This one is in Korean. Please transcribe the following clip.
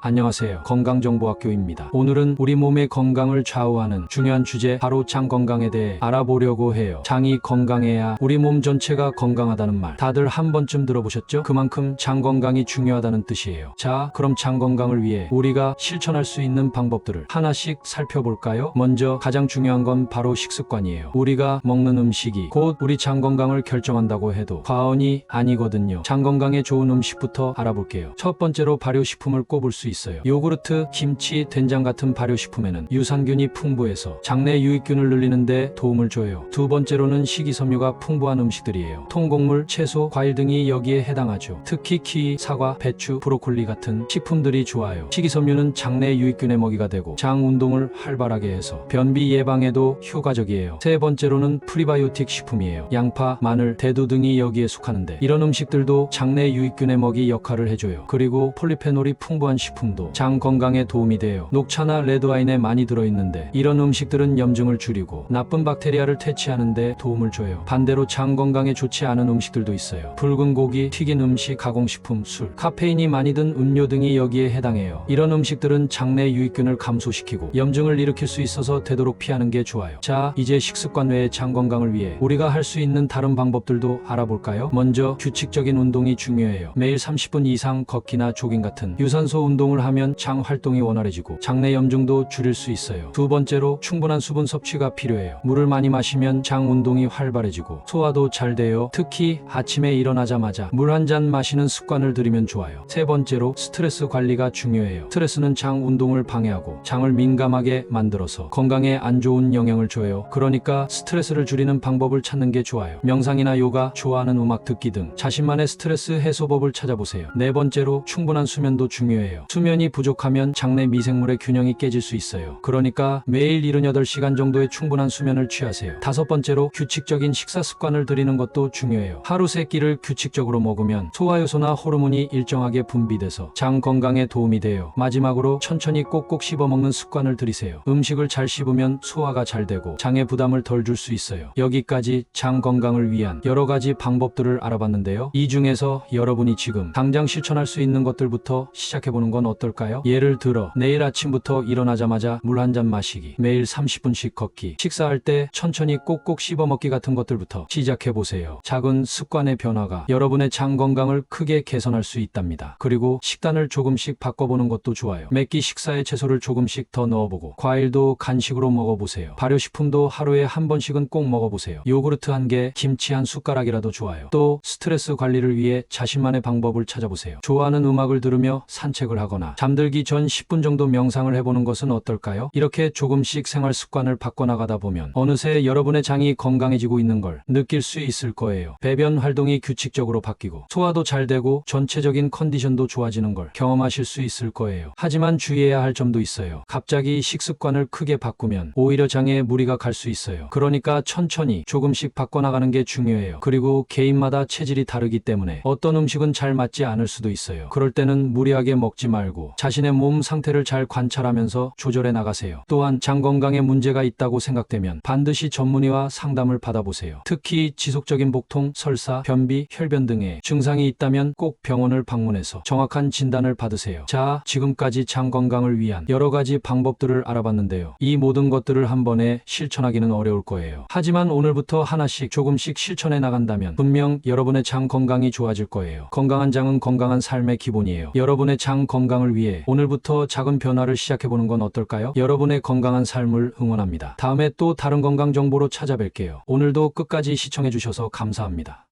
안녕하세요. 건강정보학교입니다. 오늘은 우리 몸의 건강을 좌우하는 중요한 주제, 바로 장 건강에 대해 알아보려고 해요. 장이 건강해야 우리 몸 전체가 건강하다는 말 다들 한 번쯤 들어보셨죠? 그만큼 장 건강이 중요하다는 뜻이에요. 자, 그럼 장 건강을 위해 우리가 실천할 수 있는 방법들을 하나씩 살펴볼까요? 먼저 가장 중요한 건 바로 식습관이에요. 우리가 먹는 음식이 곧 우리 장 건강을 결정한다고 해도 과언이 아니거든요. 장 건강에 좋은 음식부터 알아볼게요. 첫 번째로 발효식품을 꼽을 수 있어요. 요구르트, 김치, 된장 같은 발효식품에는 유산균이 풍부해서 장내 유익균을 늘리는 데 도움을 줘요. 두 번째로는 식이섬유가 풍부한 음식들이에요. 통곡물, 채소, 과일 등이 여기에 해당하죠. 특히 키위, 사과, 배추, 브로콜리 같은 식품들이 좋아요. 식이섬유는 장내 유익균의 먹이가 되고 장 운동을 활발하게 해서 변비 예방에도 효과적이에요. 세 번째로는 프리바이오틱 식품이에요. 양파, 마늘, 대두 등이 여기에 속하는데 이런 음식들도 장내 유익균의 먹이 역할을 해줘요. 그리고 폴리페놀이 풍부한 식품도 장 건강에 도움이 돼요. 녹차나 레드와인에 많이 들어있는데 이런 음식들은 염증을 줄이고 나쁜 박테리아를 퇴치하는 데 도움을 줘요. 반대로 장 건강에 좋지 않은 음식들도 있어요. 붉은 고기, 튀긴 음식, 가공식품, 술, 카페인이 많이 든 음료 등이 여기에 해당해요. 이런 음식들은 장내 유익균을 감소시키고 염증을 일으킬 수 있어서 되도록 피하는 게 좋아요. 자, 이제 식습관 외에 장 건강을 위해 우리가 할 수 있는 다른 방법들도 알아볼까요? 먼저 규칙적인 운동이 중요해요. 매일 30분 이상 걷기나 조깅 같은 유산소 운동을 하면 장 활동이 원활해지고 장내 염증도 줄일 수 있어요. 두 번째로 충분한 수분 섭취가 필요해요. 물을 많이 마시면 장 운동이 활발해지고 소화도 잘 돼요. 특히 아침에 일어나자마자 물 한 잔 마시는 습관을 들이면 좋아요. 세 번째로 스트레스 관리가 중요해요. 스트레스는 장 운동을 방해하고 장을 민감하게 만들어서 건강에 안 좋은 영향을 줘요. 그러니까 스트레스를 줄이는 방법을 찾는 게 좋아요. 명상이나 요가, 좋아하는 음악 듣기 등 자신만의 스트레스 해소법을 찾아보세요. 네 번째로 충분한 수면도 중요해요. 수면이 부족하면 장내 미생물의 균형이 깨질 수 있어요. 그러니까 매일 78시간 정도의 충분한 수면을 취하세요. 다섯 번째로 규칙적인 식사 습관을 들이는 것도 중요해요. 하루 3끼를 규칙적으로 먹으면 소화효소나 호르몬이 일정하게 분비돼서 장 건강에 도움이 돼요. 마지막으로 천천히 꼭꼭 씹어 먹는 습관을 들이세요. 음식을 잘 씹으면 소화가 잘 되고 장에 부담을 덜 줄 수 있어요. 여기까지 장 건강을 위한 여러 가지 방법들을 알아봤는데요. 이 중에서 여러분이 지금 당장 실천할 수 있는 것들부터 시작해보는 건 어떨까요? 예를 들어 내일 아침부터 일어나자마자 물 한 잔 마시기, 매일 30분씩 걷기, 식사할 때 천천히 꼭꼭 씹어 먹기 같은 것들부터 시작해보세요. 작은 습관의 변화가 여러분의 장 건강을 크게 개선할 수 있답니다. 그리고 식단을 조금씩 바꿔보는 것도 좋아요. 매끼 식사에 채소를 조금씩 더 넣어보고 과일도 간식으로 먹어보세요. 발효식품도 하루에 한 번씩은 꼭 먹어보세요. 요구르트 한 개, 김치 한 숟가락이라도 좋아요. 또 스트레스 관리를 위해 자신만의 방법을 찾아보세요. 좋아하는 음악을 들으며 산책을 하거나 잠들기 전 10분 정도 명상을 해보는 것은 어떨까요? 이렇게 조금씩 생활 습관을 바꿔나가다 보면 어느새 여러분의 장이 건강해지고 있는 걸 느낄 수 있을 거예요. 배변 활동이 규칙적으로 바뀌고 소화도 잘 되고 전체적인 컨디션도 좋아지는 걸 경험하실 수 있을 거예요. 하지만 주의해야 할 점도 있어요. 갑자기 식습관을 크게 바꾸면 오히려 장에 무리가 갈 수 있어요. 그러니까 천천히 조금씩 바꿔나가는 게 중요해요. 그리고 개인마다 체질이 다르기 때문에 어떤 음식은 잘 맞지 않을 수도 있어요. 그럴 때는 무리하게 먹지 말고 자신의 몸 상태를 잘 관찰하면서 조절해 나가세요. 또한 장 건강에 문제가 있다고 생각되면 반드시 전문의와 상담을 받아보세요. 특히 지속적인 복통, 설사, 변비, 혈변 등의 증상이 있다면 꼭 병원을 방문해서 정확한 진단을 받으세요. 자, 지금까지 장 건강을 위한 여러 가지 방법들을 알아봤는데요. 이 모든 것들을 한 번에 실천하기는 어려울 거예요. 하지만 오늘부터 하나씩 조금씩 실천해 나간다면 분명 여러분의 장 건강이 좋아질 거예요. 건강한 장은 건강한 삶의 기본이에요. 여러분의 장 건강을 위해 오늘부터 작은 변화를 시작해보는 건 어떨까요? 여러분의 건강한 삶을 응원합니다. 다음에 또 다른 건강 정보로 찾아뵐게요. 오늘도 끝까지 시청해주셔서 감사합니다.